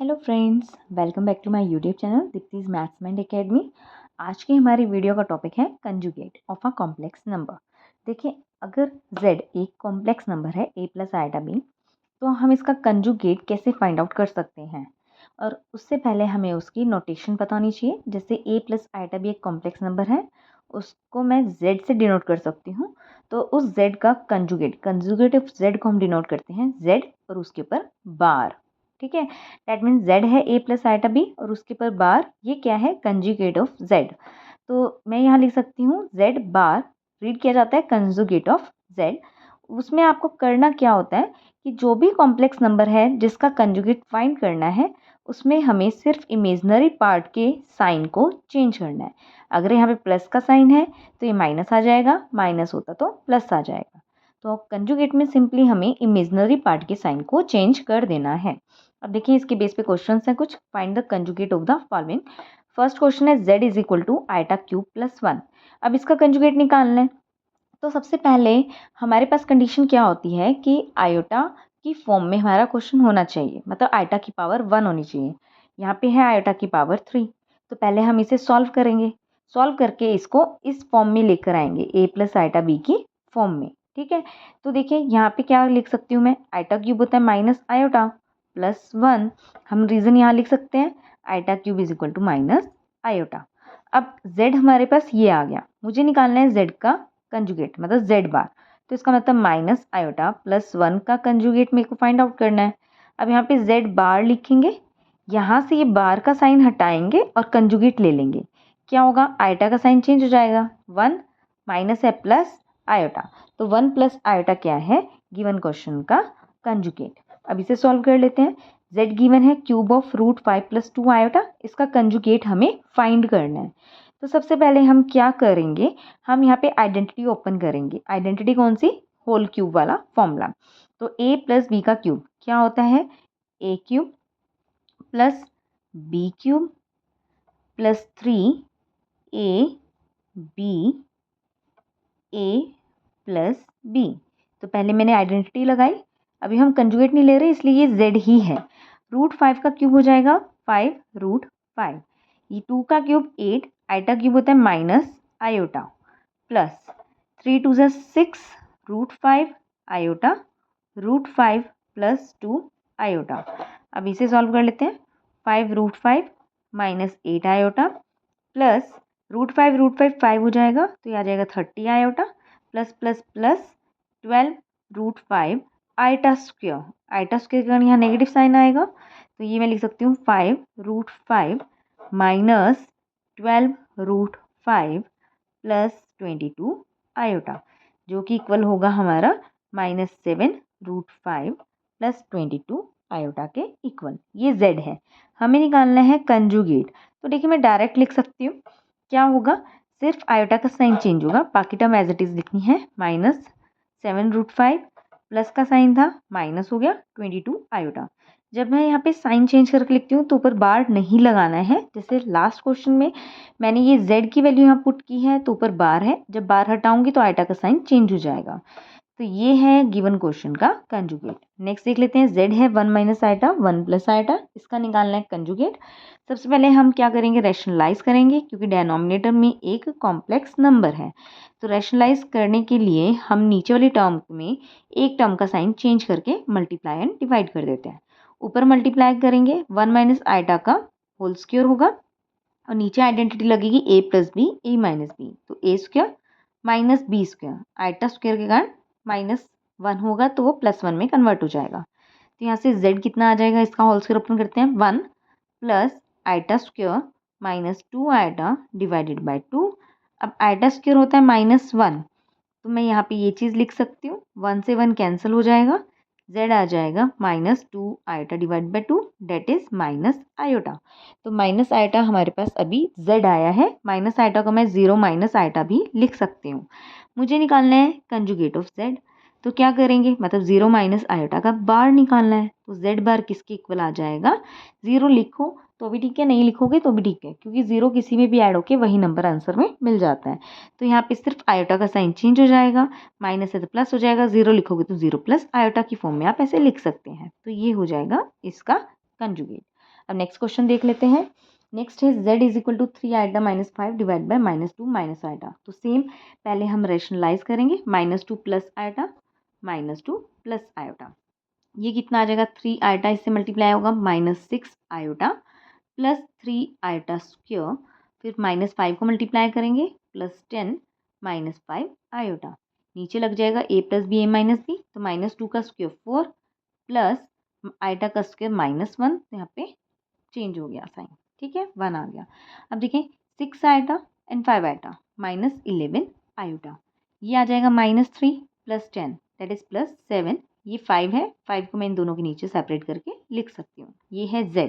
Hello friends, welcome back to my YouTube channel Deepti's maths mind academy. आज की हमारी video का टॉपिक है conjugate of a complex number. देखिए, अगर z एक कॉम्प्लेक्स नंबर है a प्लस आइटा b, तो हम इसका कंजुगेट कैसे फाइंड आउट कर सकते हैं। और उससे पहले हमें उसकी नोटेशन पता होनी चाहिए। जैसे a प्लस आइटा b एक कॉम्प्लेक्स नंबर है, उसको मैं z से डिनोट कर सकती हूँ। तो उस z का कंजुगेट ऑफ z को हम डिनोट करते हैं z और उसके ऊपर बार। ठीक है, दैट मीन्स z है a प्लस आइटा b और उसके ऊपर बार, ये क्या है, कंजुगेट ऑफ z। तो मैं यहाँ लिख सकती हूँ z बार रीड किया जाता है कंजुगेट ऑफ z। उसमें आपको करना क्या होता है कि जो भी कॉम्प्लेक्स नंबर है जिसका कंजुगेट फाइंड करना है, उसमें हमें सिर्फ इमेजनरी पार्ट के साइन को चेंज करना है। अगर यहाँ पे प्लस का साइन है तो ये माइनस आ जाएगा, माइनस होता तो प्लस आ जाएगा। तो कंजुगेट में सिंपली हमें इमेजनरी पार्ट के साइन को चेंज कर देना है। अब देखिए, इसके बेस पे क्वेश्चंस हैं कुछ। Find the conjugate of the following. First question है z is equal to iota cube plus 1। अब इसका कंजुगेट निकालना है। तो सबसे पहले हमारे पास कंडीशन क्या होती है कि आयोटा की फॉर्म में हमारा क्वेश्चन होना चाहिए, मतलब आइटा की पावर 1 होनी चाहिए। यहाँ पे है आयोटा की पावर 3। तो पहले हम इसे सॉल्व करेंगे। सॉल्व करके इसको इस फॉर्म में लेकर आएंगे, a प्लस आइटा b की फॉर्म में। ठीक है, तो देखिए यहाँ पे क्या लिख सकती हूँ मैं, आइटा क्यूब होता है माइनस आयोटा प्लस 1। हम रीजन यहाँ लिख सकते हैं, iota cube is equal to minus iota. अब z हमारे पास ये आ गया, मुझे निकालना है z का कंजुगेट, मतलब z बार। तो इसका मतलब माइनस आयोटा प्लस 1 का कंजुगेट मेरे को फाइंड आउट करना है। अब यहाँ पे z बार लिखेंगे, यहाँ से ये बार का साइन हटाएंगे और कंजुगेट ले लेंगे। क्या होगा, आयोटा का साइन चेंज हो जाएगा, 1 माइनस है प्लस आयोटा। तो 1 प्लस आयोटा क्या है, गिवन क्वेश्चन का कंजुगेट। अब इसे सॉल्व कर लेते हैं। z गिवन है cube of root 5 plus 2 iota, इसका कंजुगेट हमें फाइंड करना है। तो सबसे पहले हम क्या करेंगे, हम यहाँ पे आइडेंटिटी ओपन करेंगे। आइडेंटिटी कौन सी, होल क्यूब वाला फॉर्मूला। तो a प्लस बी का क्यूब क्या होता है, a cube plus B cube plus 3 a plus b। तो पहले मैंने आइडेंटिटी लगाई, अभी हम कंजुगेट नहीं ले रहे इसलिए ये z ही है। रूट 5 का क्यूब हो जाएगा 5 रूट 5। ये 2 का क्यूब 8, आइटा क्यूब होता है माइनस आयोटा प्लस 3 2 ज़ा 6 root 5 iota root 5 plus 2 iota. अब इसे सॉल्व कर लेते हैं। 5 root 5 minus 8 iota plus root 5 हो जाएगा, तो ये आ जाएगा 30 iota plus plus plus 12 root 5 iota square. Iota square के कारण यहाँ नेगेटिव साइन आएगा, तो ये मैं लिख सकती हूँ 5 root 5 minus 12 root 5 plus 22 iota, जो कि इक्वल होगा हमारा माइनस 7 रूट 5 प्लस 22 आयोटा के इक्वल। ये z है, हमें निकालना है कंजुगेट। तो देखिए, मैं डायरेक्ट लिख सकती हूँ। क्या होगा, सिर्फ आयोटा का साइन चेंज होगा, बाकी टर्म एज इट इज लिखनी है। माइनस 7 रूट 5 प्लस का साइन था, माइनस हो गया 22 आयोटा। जब मैं यहाँ पे साइन चेंज करके लिखती हूँ तो ऊपर बार नहीं लगाना है। जैसे लास्ट क्वेश्चन में मैंने ये z की वैल्यू यहाँ पुट की है तो ऊपर बार है, जब बार हटाऊंगी तो आइटा का साइन चेंज हो जाएगा। तो ये है गिवन क्वेश्चन का कंजुगेट। नेक्स्ट देख लेते हैं, z है 1 माइनस आइटा 1 प्लस आइटा, इसका निकालना है कंजुगेट। सबसे पहले हम क्या करेंगे, रैशनलाइज करेंगे, क्योंकि डिनोमिनेटर में एक कॉम्प्लेक्स नंबर है। तो रैशनलाइज करने के लिए हम नीचे वाली टर्म में एक टर्म का साइन चेंज करके मल्टीप्लाई एंड डिवाइड कर देते हैं। ऊपर मल्टीप्लाई करेंगे 1 माइनस आइटा का होल स्क्वायर होगा, और नीचे आइडेंटिटी लगेगी a plus B a minus B, तो a square minus B square. Iota square के कारण माइनस 1 होगा तो वो प्लस 1 में कन्वर्ट हो जाएगा। तो यहाँ से z कितना आ जाएगा, इसका होल स्क्वायर ओपन करते हैं, 1 plus iota square minus 2 iota divided by 2। अब आइटा स्क्वायर होता है माइनस 1, तो मैं यहाँ पे ये चीज़ लिख सकती हूँ, 1 से 1 कैंसिल हो जाएगा, z आ जाएगा minus 2 iota divide by 2, that is minus iota. तो माइनस आयोटा हमारे पास अभी z आया है। माइनस आयोटा को मैं 0 माइनस आयोटा भी लिख सकती हूँ। मुझे निकालना है कंजुगेट ऑफ z। तो क्या करेंगे, मतलब 0 माइनस आयोटा का बार निकालना है। तो z बार किसके इक्वल आ जाएगा, 0 लिखो तो भी ठीक है, नहीं लिखोगे तो भी ठीक है, क्योंकि 0 किसी में भी ऐड होके वही नंबर आंसर में मिल जाता है। तो यहाँ पे सिर्फ आयोटा का साइन चेंज हो जाएगा, माइनस है तो प्लस हो जाएगा, 0 लिखोगे तो 0 प्लस आयोटा की फॉर्म में आप ऐसे लिख सकते हैं। तो ये हो जाएगा इसका कंजुगेट। अब नेक्स्ट क्वेश्चन देख लेते हैं। नेक्स्ट है z is equal to 3 iota minus 5 divide by -2 minus iota. तो सेम पहले हम रेशनलाइज करेंगे, -2 प्लस आइटा -2 प्लस आयोटा। ये कितना आ जाएगा, 3 आयोटा इससे मल्टीप्लाई होगा -6 आयोटा प्लस 3 आयोटा स्क्वायर, फिर -5 को मल्टीप्लाई करेंगे +10 -5 आयोटा। नीचे लग जाएगा a plus B A minus B, तो -2 का स्क्वायर 4 प्लस आयोटा का स्क्वायर -1, तो यहाँ पे चेंज हो गया साइन, ठीक है, 1 आ गया। अब देखें 6 आयोटा एंड 5 आयोटा -11 आयोटा, ये आ जाएगा -3 प्लस 10 दैट इज +7। ये 5 है, 5 को मैं इन दोनों के नीचे सेपरेट करके लिख सकती हूँ। ये है z,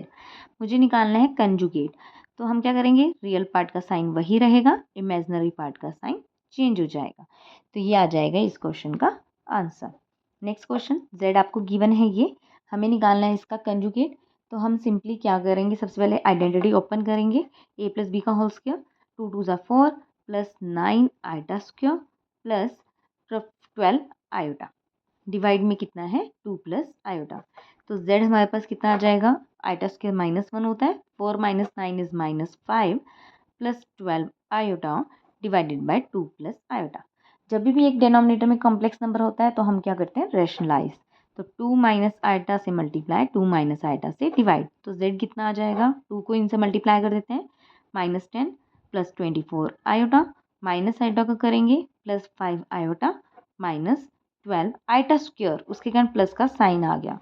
मुझे निकालना है कंजुगेट। तो हम क्या करेंगे, रियल पार्ट का साइन वही रहेगा, इमेजिनरी पार्ट का साइन चेंज हो जाएगा। तो ये आ जाएगा इस क्वेश्चन का आंसर। नेक्स्ट क्वेश्चन, z आपको गिवन है, ये हमें निकालना है इसका कंजुगेट। तो हम सिंपली क्या करेंगे, सबसे पहले आइडेंटिटी ओपन करेंगे, a प्लस बी का होल स्क्वायर 2 2 ज़ा 4 plus 9 iota square plus 12 iota, divide में कितना है 2 प्लस आयोटा। तो z हमारे पास कितना आ जाएगा, आयोटा स्क्वायर -1 होता है, 4 - 9 is -5 plus 12 iota divided by 2 plus iota. जब भी एक डिनोमिनेटर में कॉम्प्लेक्स नंबर होता है तो हम क्या करते हैं, रेशनलाइज। तो 2 माइनस आयोटा से मल्टीप्लाई, 2 माइनस आयोटा से डिवाइड, तो z कितना आ जाएगा, 2 को इनसे मल्टीप्लाई कर देते हैं, -10 प्लस 24 आयोटा, माइनस आयोटा का करेंगे +5 आयोटा -12 आयोटा स्क्वायर, उसके कारण प्लस का साइन आ गया,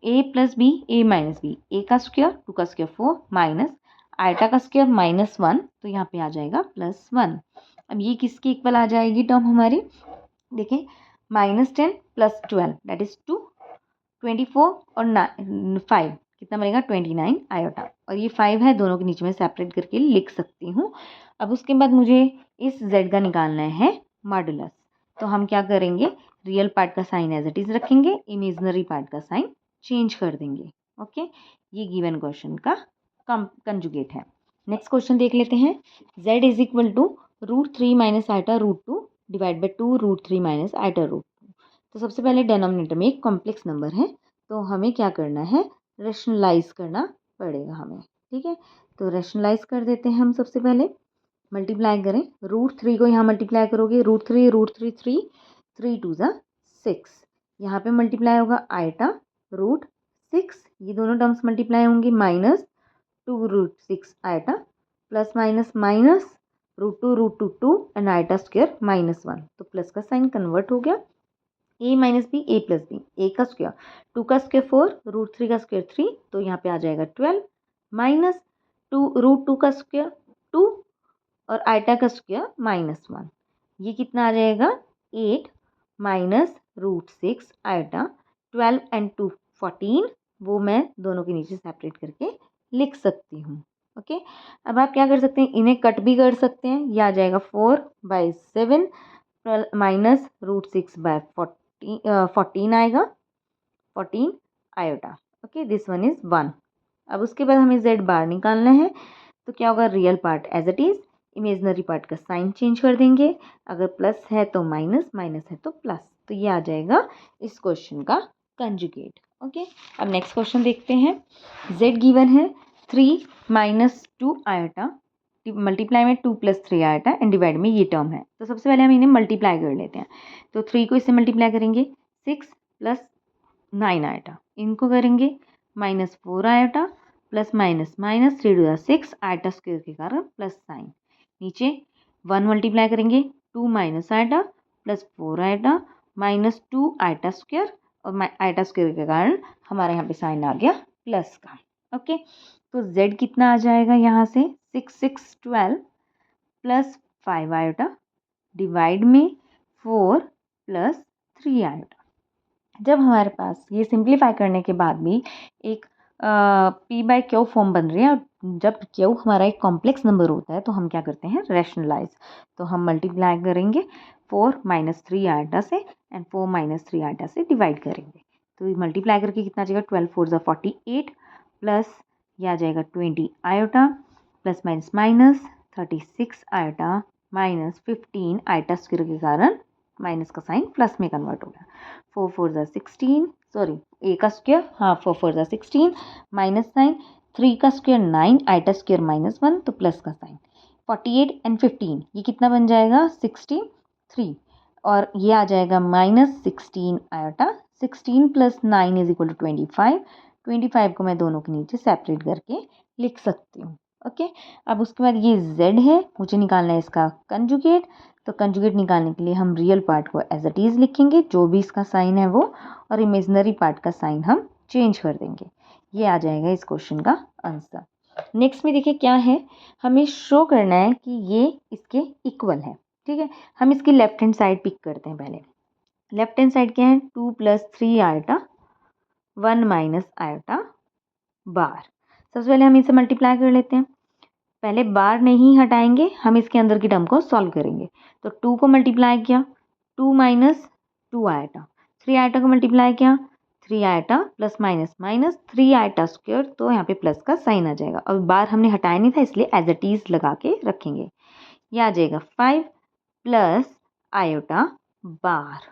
a plus B A minus b, a का स्क्वायर 2 का स्क्वायर 4 माइनस आयोटा का स्क्वायर -1, तो यहाँ पे आ जाएगा +1। अब ये किसके इक्वल आ जाएगी टर्म हमारी, देखें -10 प्लस 12 दैट इज 2, 24 और 5 कितना बनेगा 29 आयोटा, और ये 5 है, दोनों के नीचे में सेपरेट करके लिख सकती हूँ। अब उसके बाद मुझे इस z का निकालना है मॉडुलस। तो हम क्या करेंगे, रियल पार्ट का साइन एज इट इज रखेंगे, इमेजिनरी पार्ट का साइन चेंज कर देंगे। ओके, ये गिवन क्वेश्चन का कंजुगेट है। नेक्स्ट क्वेश्चन देख लेते हैं। z is equal to √3 minus iota √2 divide by 2 √3 minus iota √2। तो सबसे पहले डेनोमिनेटर में एक कॉम्प्लेक्स नंबर है, तो हमें क्या करना है, रेशनलाइज करना पड़ेगा हमें, ठीक है। तो रेशनलाइज कर देते हैं हम, सबसे पहले मल्टीप्लाई करें, √3 को यहाँ मल्टीप्लाई करोगे, √3 √3 3 3 2 ज़ा 6, यहाँ पे मल्टीप्लाई होगा आइटा √6, ये दोनों टर्म्स मल्टीप्लाई होंगे, -2 √6 iota plus minus minus √2 2 and iota square -1, तो प्लस का साइन कन्वर्ट हो गया, a minus b a plus B, a का स्क्वायर 2 का स्क्वायर 4 √3 का स्क्वायर 3, तो यहाँ पे आ जाएगा 12 माइनस 2 √2 का स्क्वायर 2 और आइटा का स्क्वायर -1, ये कितना आ जाएगा 8 माइनस √6 आइटा, 12 एंड 2 14, वो मैं दोनों के नीचे सेपरेट करके लिख सकती हूँ। ओके, अब आप क्या कर सकते हैं, इन्हें कट भी कर सकते हैं, यह आ जाएगा 4/7 माइनस √6/14 14 आएगा, 14 iota. Okay, this one is 1। अब उसके बाद हमें z बार निकालना है, तो क्या होगा, real part as it is, imaginary part का साइन चेंज कर देंगे, अगर प्लस है तो माइनस, माइनस है तो प्लस, तो ये आ जाएगा इस क्वेश्चन का कंजुगेट। ओके, अब नेक्स्ट क्वेश्चन देखते हैं। z गिवन है 3 माइनस 2 आयोटा, मल्टीप्लाई में 2 प्लस 3 आयोटा एंड डिवाइड में ये टर्म है, तो सबसे पहले हम इन्हें मल्टीप्लाई कर लेते हैं। तो 3 को इससे मल्टीप्लाई करेंगे, 6 प्लस 9 आयोटा, इनको करेंगे -4 iota plus minus minus 3 2 6 iota square के कारण प्लस साइन, नीचे 1 मल्टीप्लाई करेंगे, 2 minus iota plus 4 iota -2 iota square, और आयोटा स्क्वायर के कारण हमारे यहाँ पे साइन आ गया प्लस का। ओके, तो z कितना आ जाएगा यहाँ से 6 6 12 प्लस 5 आयोटा डिवाइड में 4 प्लस 3 आयोटा। जब हमारे पास ये सिंप्लीफाई करने के बाद भी एक p/q फॉर्म बन रही है, और जब q हमारा एक कॉम्प्लेक्स नंबर होता है तो हम क्या करते हैं, रेशनलाइज। तो हम मल्टीप्लाई करेंगे 4 - 3 आयोटा से एंड 4 - 3 आयोटा से डिवाइड करेंगे, तो मल्टीप्लाई करके कितना आ जाएगा, 12 4 ज़ा 48 प्लस यह आ जाएगा 20 iota plus minus minus 36 iota -15 iota square के कारण माइनस का साइन प्लस में कन्वर्ट हो गया, 4 4 ज़ा 16, सॉरी ए का स्क्वायर, हाँ 4 4 ज़ा 16 माइनस साइन 3 का स्क्वायर 9, आइटा स्क्वायर -1 तो प्लस का साइन। 48 एंड 15 ये कितना बन जाएगा 63 और ये आ जाएगा -16 आयोटा। 16 + 9 = 25। 25 को मैं दोनों के नीचे सेपरेट करके लिख सकती हूँ। ओके, अब उसके बाद ये z है, मुझे निकालना है इसका कंजुगेट। तो कंजुगेट निकालने के लिए हम रियल पार्ट को एज इट इज़ लिखेंगे, जो भी इसका साइन है वो, और इमेजिनरी पार्ट का साइन हम चेंज कर देंगे। ये आ जाएगा इस क्वेश्चन का आंसर। नेक्स्ट में देखिए क्या है, हमें शो करना है कि ये इसके इक्वल है। ठीक है, हम इसकी लेफ्ट हैंड साइड पिक करते हैं। पहले लेफ्ट हैंड साइड क्या है, 2 + 3 आयोटा 1 - आयोटा बार। सबसे पहले हम इसे मल्टीप्लाई कर लेते हैं। पहले बार नहीं हटाएंगे, हम इसके अंदर की टर्म को सॉल्व करेंगे। तो 2 को मल्टीप्लाई किया, 2 - 2 आयोटा, 3 आयोटा को मल्टीप्लाई किया, 3 iota plus minus minus 3 iota square, तो यहाँ पे प्लस का साइन आ जाएगा। और बार हमने हटाया नहीं था इसलिए एज इट इज लगा के रखेंगे। ये आ जाएगा 5 + आयोटा बार।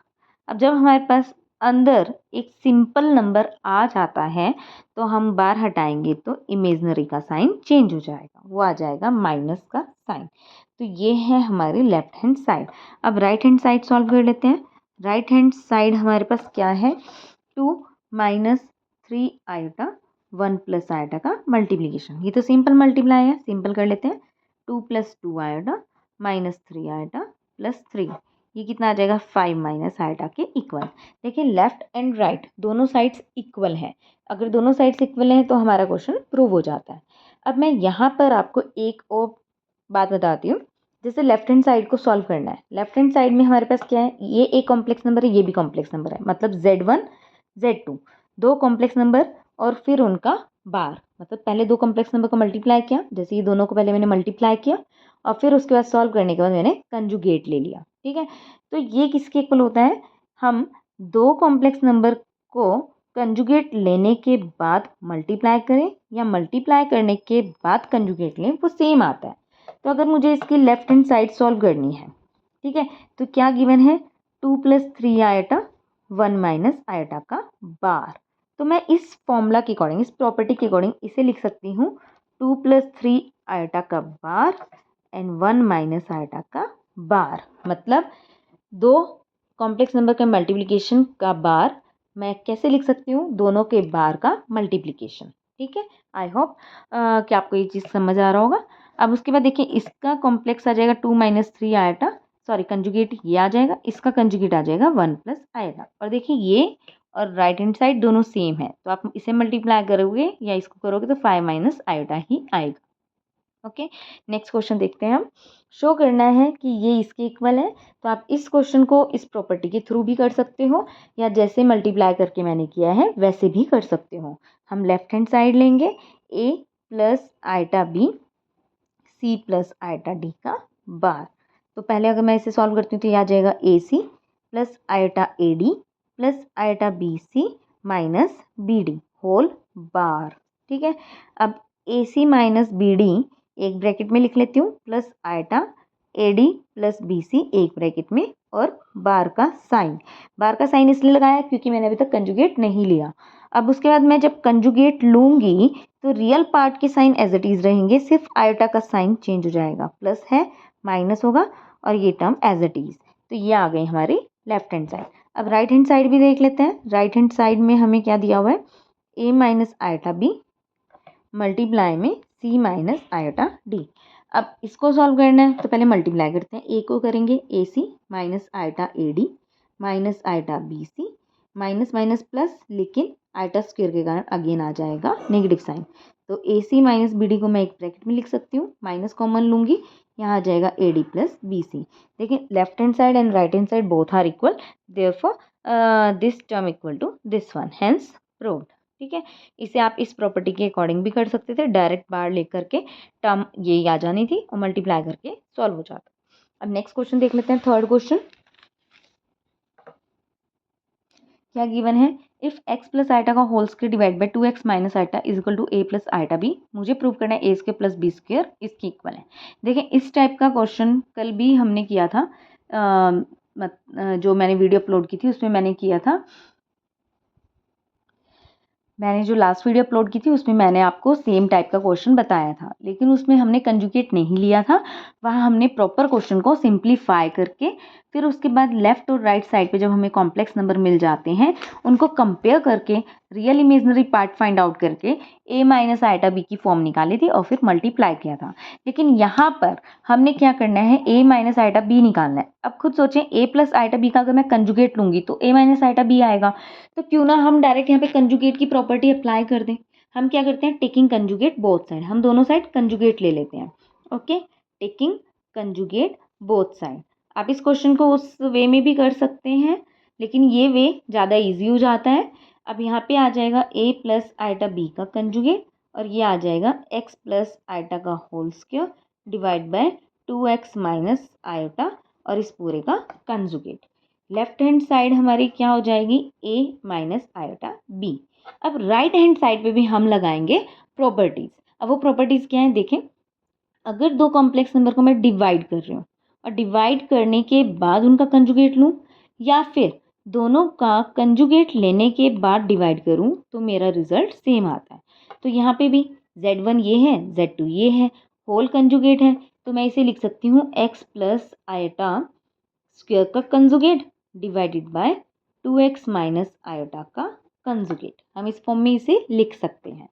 अब जब हमारे पास अंदर एक सिंपल नंबर आ जाता है तो हम बार हटाएंगे तो इमेजनरी का साइन चेंज हो जाएगा, वो आ जाएगा माइनस का साइन। तो ये है हमारी लेफ्ट हैंड साइड। अब राइट हैंड साइड सॉल्व कर लेते हैं। राइट हैंड साइड हमारे पास क्या है, 2 - 3 आयोटा 1 + आयोटा का मल्टीप्लीकेशन। ये तो सिंपल मल्टीप्लाई है, सिंपल कर लेते हैं। 2 + 2 आयोटा -3 आयोटा प्लस 3, ये कितना आ जाएगा 5 - आयोटा के इक्वल। देखिए लेफ्ट एंड राइट दोनों साइड्स इक्वल हैं। अगर दोनों साइड्स इक्वल हैं तो हमारा क्वेश्चन प्रूव हो जाता है। अब मैं यहाँ पर आपको एक और बात बताती हूँ। जैसे लेफ्ट हैंड साइड को सॉल्व करना है, लेफ्ट हैंड साइड में हमारे पास क्या है, ये एक कॉम्प्लेक्स नंबर है, ये भी कॉम्प्लेक्स नंबर है, मतलब Z1 Z2 दो कॉम्प्लेक्स नंबर और फिर उनका बार, मतलब पहले दो कॉम्प्लेक्स नंबर को मल्टीप्लाई किया, जैसे ये दोनों को पहले मैंने मल्टीप्लाई किया और फिर उसके बाद सॉल्व करने के बाद मैंने कंजुगेट ले लिया। ठीक है, तो ये किसके इक्वल होता है, हम दो कॉम्प्लेक्स नंबर को कंजुगेट लेने के बाद मल्टीप्लाई करें या मल्टीप्लाई करने के बाद कंजुगेट लें, वो सेम आता है। तो अगर मुझे इसकी लेफ्ट हैंड साइड सॉल्व करनी है, ठीक है, तो क्या गिवन है, 2 + 3 आयोटा 1 - आयोटा का बार। तो मैं इस फॉर्मूला के अकॉर्डिंग, इस प्रॉपर्टी के अकॉर्डिंग इसे लिख सकती हूँ 2 + 3 आयोटा का बार एंड 1 - आयोटा का बार। मतलब दो कॉम्प्लेक्स नंबर का मल्टीप्लिकेशन का बार मैं कैसे लिख सकती हूँ, दोनों के बार का मल्टीप्लिकेशन। ठीक है, आई होप कि आपको ये चीज़ समझ आ रहा होगा। अब उसके बाद देखिए इसका कॉम्प्लेक्स आ जाएगा 2 - 3 आयोटा, सॉरी कंजुगेट ये आ जाएगा, इसका कंजुगेट आ जाएगा 1 + आयोटा। और देखिए ये और राइट हैंड साइड दोनों सेम है, तो आप इसे मल्टीप्लाई करोगे या इसको करोगे तो 5 - आयोटा ही आएगा। ओके, नेक्स्ट क्वेश्चन देखते हैं हम। शो करना है कि ये इसके इक्वल है, तो आप इस क्वेश्चन को इस प्रॉपर्टी के थ्रू भी कर सकते हो या जैसे मल्टीप्लाई करके मैंने किया है वैसे भी कर सकते हो। हम लेफ्ट हैंड साइड लेंगे, a + iota b c + iota d का बार। तो पहले अगर मैं इसे सॉल्व करती हूँ तो ये आ जाएगा ac + iota ad + iota bc - bd whole bar. ठीक है, अब ac - bd एक ब्रैकेट में लिख लेती हूँ, प्लस आयोटा AD + BC एक ब्रैकेट में, और बार का साइन। बार का साइन इसलिए लगाया क्योंकि मैंने अभी तक कंजुगेट नहीं लिया। अब उसके बाद मैं जब कंजुगेट लूँगी तो रियल पार्ट के साइन एज इट इज़ रहेंगे, सिर्फ आयोटा का साइन चेंज हो जाएगा, प्लस है माइनस होगा और ये टर्म एज इट इज़। तो ये आ गई हमारी लेफ्ट हैंड साइड। अब राइट हैंड साइड भी देख लेते हैं। राइट हैंड साइड में हमें क्या दिया हुआ है, a - आयोटा b मल्टीप्लाई में c - आयोटा d। अब इसको सॉल्व करना है तो पहले मल्टीप्लाई करते हैं, a को करेंगे ac - iota ad iota bc minus plus, लेकिन आयोटा स्क्वायर के कारण अगेन आ जाएगा नेगेटिव साइन। तो ac - bd को मैं एक ब्रैकेट में लिख सकती हूँ, माइनस कॉमन लूँगी, यहाँ आ जाएगा ad + bc। देखिए left hand side and right hand side both are equal, therefore this term equal to this one, hence proved. ठीक है, इसे आप इस प्रॉपर्टी के अकॉर्डिंग भी कर सकते थे, डायरेक्ट बार लेकर के टर्म यही आ जानी थी और मल्टीप्लाई करके सॉल्व हो जाता। अब नेक्स्ट क्वेश्चन देख लेते हैं, थर्ड क्वेश्चन। क्या गिवन है, इफ x + आयोटा का whole square divide by 2x - iota is equal to a + iota b। मुझे प्रूव करना है a² + b² इसकी इक्वल है। देखिए इस टाइप का क्वेश्चन कल भी हमने किया था, जो मैंने वीडियो अपलोड की थी उसमें मैंने किया था। मैंने जो लास्ट वीडियो अपलोड की थी उसमें मैंने आपको सेम टाइप का क्वेश्चन बताया था, लेकिन उसमें हमने कंजुगेट नहीं लिया था। वहाँ हमने प्रॉपर क्वेश्चन को सिंप्लीफाई करके फिर उसके बाद लेफ्ट और राइट साइड पे जब हमें कॉम्प्लेक्स नंबर मिल जाते हैं उनको कंपेयर करके real imaginary part find out करके a माइनस आइटा b की फॉर्म निकाली थी और फिर मल्टीप्लाई किया था। लेकिन यहाँ पर हमने क्या करना है, a माइनस आइटा b निकालना है। अब खुद सोचें, a प्लस आइटा b का अगर मैं कंजुगेट लूँगी तो a माइनस आइटा b आएगा। तो क्यों ना हम डायरेक्ट यहाँ पे कंजुगेट की प्रॉपर्टी अप्लाई कर दें। हम क्या करते हैं, टेकिंग कंजुगेट बोथ साइड, हम दोनों साइड कंजुगेट ले लेते हैं। Okay, taking conjugate both side. आप इस क्वेश्चन को उस वे में भी कर सकते हैं, लेकिन ये वे ज़्यादा इजी हो जाता है। अब यहाँ पे आ जाएगा a प्लस आइटा b का कंजुगेट और ये आ जाएगा x प्लस आइटा का whole square divide by 2x minus iota और इस पूरे का कंजुगेट। लेफ्ट हैंड साइड हमारी क्या हो जाएगी, a माइनस आयोटा b। अब राइट हैंड साइड पे भी हम लगाएंगे प्रॉपर्टीज। अब वो प्रॉपर्टीज क्या है देखें, अगर दो कॉम्प्लेक्स नंबर को मैं डिवाइड कर रही हूँ और डिवाइड करने के बाद उनका कंजुगेट लूँ या फिर दोनों का कंजुगेट लेने के बाद डिवाइड करूँ तो मेरा रिजल्ट सेम आता है। तो यहाँ पे भी z1 ये है, z2 ये है, होल कंजुगेट है, तो मैं इसे लिख सकती हूँ x प्लस आयोटा स्क्वायर का conjugate divided by 2x minus iota का कंजुगेट। हम इस फॉर्म में इसे लिख सकते हैं।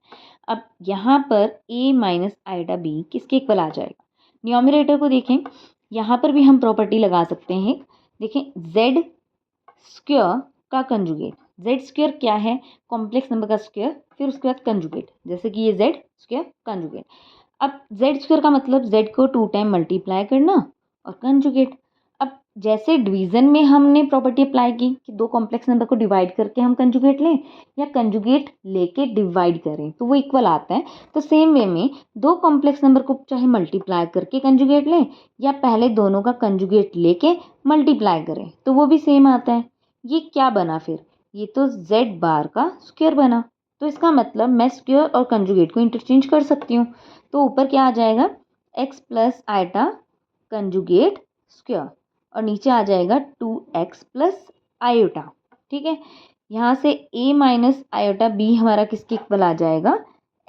अब यहाँ पर a माइनस आयोटा b किसके इक्वल आ जाएगा, न्यूमरेटर को देखें, यहाँ पर भी हम प्रॉपर्टी लगा सकते हैं। देखें, z स्क्वायर का कंजुगेट, z स्क्वायर क्या है, कॉम्प्लेक्स नंबर का स्क्वायर फिर उसके बाद कंजुगेट, जैसे कि ये z स्क्वायर कंजुगेट। अब z स्क्वायर का मतलब z को 2 टाइम मल्टीप्लाई करना और कंजुगेट। अब जैसे डिवीजन में हमने प्रॉपर्टी अप्लाई की कि दो कॉम्प्लेक्स नंबर को डिवाइड करके हम कंजुगेट लें या कंजुगेट लेके डिवाइड करें तो वो इक्वल आता है, तो सेम वे में दो कॉम्प्लेक्स नंबर को चाहे मल्टीप्लाई करके कंजुगेट लें या पहले दोनों का कंजुगेट लेके मल्टीप्लाई करें तो वो भी सेम आता है। ये क्या बना फिर, ये तो z बार का स्क्वायर बना, तो इसका मतलब मैं स्क्वायर और कंजुगेट को इंटरचेंज कर सकती हूँ। तो ऊपर क्या आ जाएगा, x plus iota conjugate square और नीचे आ जाएगा 2x प्लस आयोटा। ठीक है, यहाँ से a माइनस आयोटा b हमारा किसके इक्वल आ जाएगा,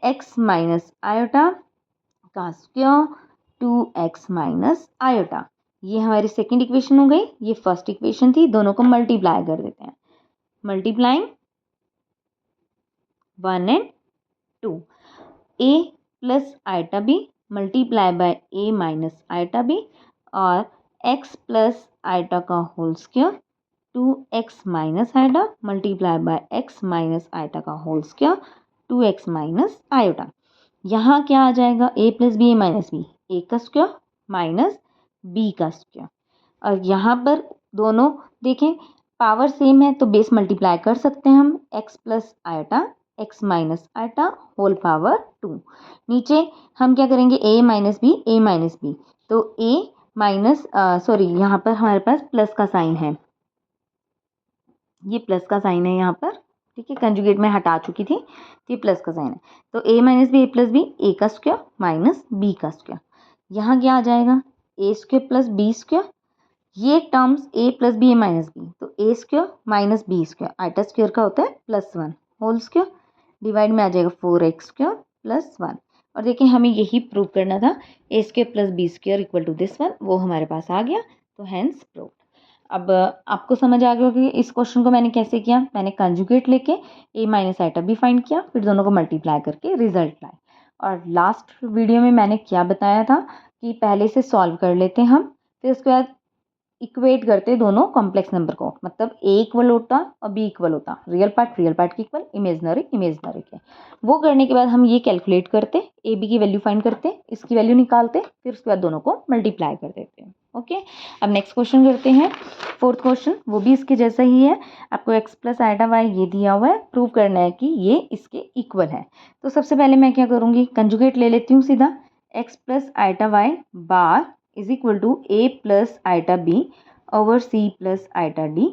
x माइनस आयोटा का स्क्वायर 2x माइनस आयोटा। ये हमारी सेकंड इक्वेशन हो गई, ये फर्स्ट इक्वेशन थी, दोनों को मल्टीप्लाई कर देते हैं। Multiplying 1 and 2, a plus iota b multiply by a minus iota b और x प्लस आइटा का whole square 2x minus iota multiply by x minus iota का whole square 2x minus iota. यहाँ क्या आ जाएगा, a plus B A minus b, a का square minus b का square. और यहाँ पर दोनों देखें पावर सेम है तो बेस मल्टीप्लाई कर सकते हैं हम, x plus iota x minus iota whole power 2। नीचे हम क्या करेंगे, a माइनस बी, तो a माइनस सॉरी यहाँ पर हमारे पास प्लस का साइन है, ये प्लस का साइन है यहाँ पर, ठीक है, कंजुगेट में हटा चुकी थी, ये प्लस का साइन है। तो a minus b a plus B, a का स्क्वायर माइनस बी का स्क्वायर। यहाँ क्या आ जाएगा, a square plus b square, ये terms a plus B A minus B, तो a square minus B square, iota square का होता है +1 होल स्क्वायर डिवाइड में आ जाएगा 4x स्क्वायर प्लस 1। और देखिए हमें यही प्रूव करना था, a square plus b square equal to this one, वो हमारे पास आ गया, तो हैंस प्रूव्ड। अब आपको समझ आ गया कि इस क्वेश्चन को मैंने कैसे किया, मैंने कंजुगेट लेके a minus iota b find किया, फिर दोनों को मल्टीप्लाई करके रिजल्ट लाए। और लास्ट वीडियो में मैंने क्या बताया था कि पहले से सॉल्व कर लेते हम, फिर उसके बाद इक्वेट करते दोनों कॉम्प्लेक्स नंबर को, मतलब a इक्वल होता और b इक्वल होता, रियल पार्ट के इक्वल, इमेजनरी के। वो करने के बाद हम ये कैलकुलेट करते, a b की वैल्यू फाइंड करते, इसकी वैल्यू निकालते, फिर उसके बाद दोनों को मल्टीप्लाई कर देते हैं। ओके, अब नेक्स्ट क्वेश्चन करते हैं, फोर्थ क्वेश्चन, वो भी इसके जैसा ही है। आपको x प्लस आइटा वाई ये दिया हुआ है, प्रूव करना है कि ये इसके इक्वल है। तो सबसे पहले मैं क्या करूँगी, कंजुगेट ले लेती हूँ सीधा, x plus iota y bar is equal to a plus iota b over c plus iota d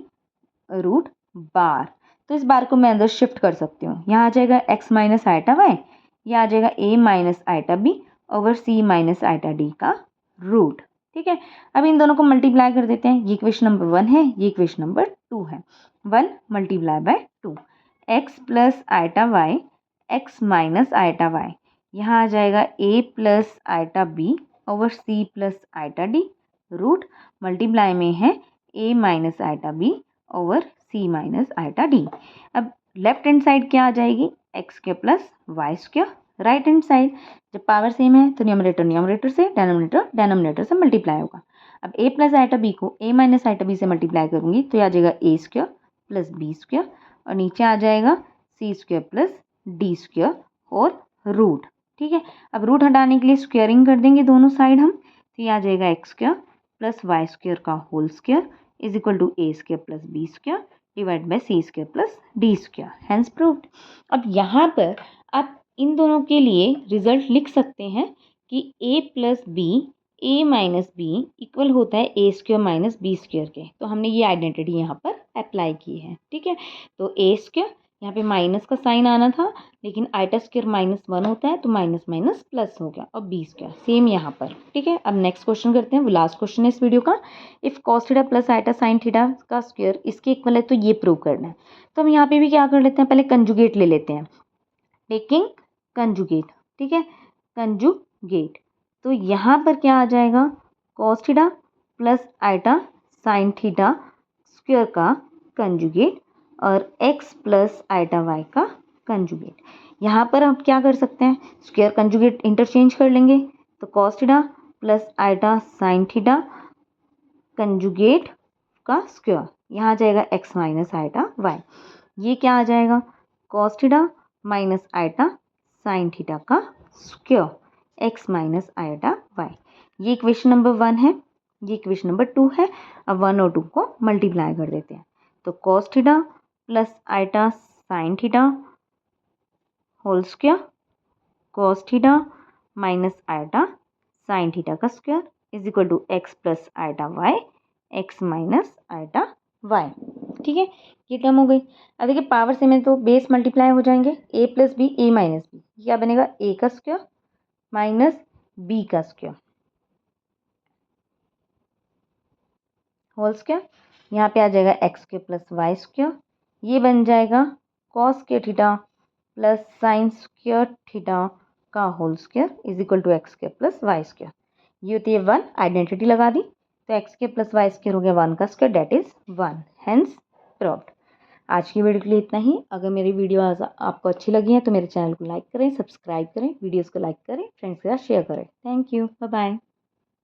root bar. तो इस बार को मैं अंदर शिफ्ट कर सकती हूँ, यहाँ आ जाएगा x माइनस आइटा वाई, यह आ जाएगा a minus iota b over c minus iota d का रूट। ठीक है, अब इन दोनों को मल्टीप्लाई कर देते हैं, ये इक्वेशन नंबर 1 है, ये इक्वेशन नंबर 2 है, 1 multiply by 2, x plus iota y x minus iota y, यहाँ आ जाएगा a plus iota b over c plus iota d, root multiply में है a minus iota b over c minus iota d. अब left hand side क्या आ जाएगी, x square plus y square. Right hand side जब power same है तो numerator numerator से, डेनोमिनेटर डेनोमिनेटर से मल्टीप्लाई होगा। अब ए प्लस आइटा बी को ए माइनस आइटा बी से मल्टीप्लाई करूंगी तो ये आ जाएगा a square plus b square और नीचे आ जाएगा सी स्क्वायर प्लस डी स्क्वायर और रूट। ठीक है, अब रूट हटाने के लिए स्क्वायरिंग कर देंगे दोनों साइड हम, तो ये आ जाएगा x square plus y square का whole square is equal to a square plus b square divide by c square plus d square, hence proved. अब यहाँ पर आप इन दोनों के लिए रिजल्ट लिख सकते हैं कि ए प्लस बी ए माइनस बी इक्वल होता है ए स्क्वायर माइनस बी स्क्वायर के, तो हमने ये आइडेंटिटी यहाँ पर अप्लाई की है। ठीक है, तो ए स्क्वायर यहाँ पे माइनस का साइन आना था लेकिन आइटा स्क्वायर -1 होता है तो माइनस माइनस प्लस हो गया और बी स्क्वायर सेम यहाँ पर। ठीक है, अब नेक्स्ट क्वेश्चन करते हैं, वो लास्ट क्वेश्चन है इस वीडियो का। If cos theta plus iota sine theta का स्क्वायर इसके इक्वल है तो ये प्रूव करना है। तो हम यहाँ पे भी क्या कर लेते हैं, पहले कंजुगेट ले लेते हैं, टेकिंग कंजुगेट। ठीक है, कंजुगेट तो यहाँ पर क्या आ जाएगा, cos theta plus iota sine theta square का कंजुगेट और x प्लस आइटा वाई का कंजुगेट। यहाँ पर हम क्या कर सकते हैं, स्क्वायर कंजुगेट इंटरचेंज कर लेंगे, तो cos theta plus iota sine theta conjugate का स्क्वायर, यहाँ आ जाएगा x माइनस आइटा वाई। ये क्या आ जाएगा, cos theta minus iota sine theta का square x minus iota y. ये इक्वेशन नंबर 1 है, ये इक्वेशन नंबर 2 है। अब 1 और 2 को मल्टीप्लाई कर देते हैं, तो cos theta plus iota sine theta whole square cos theta minus iota sine theta का square is equal to x plus iota y x minus iota y. ठीक है, ये टर्म हो गई। अब देखिए पावर से में तो बेस मल्टीप्लाई हो जाएंगे, a plus B A minus b, क्या बनेगा ए का स्क्वायर माइनस बी का स्क्वायर होल स्क्वायर, यहाँ पे आ जाएगा x square plus y square, ये बन जाएगा cos square theta plus sine square theta का whole square is equal to x square plus y square. ये होती है 1, आइडेंटिटी लगा दी, तो x square plus y square हो गया 1 का square date is 1, hence proved. आज की वीडियो के लिए इतना ही। अगर मेरी वीडियो आपको अच्छी लगी है तो मेरे चैनल को लाइक करें, सब्सक्राइब करें, वीडियोज़ को लाइक करें, फ्रेंड्स के साथ शेयर करें। Thank you, bye bye.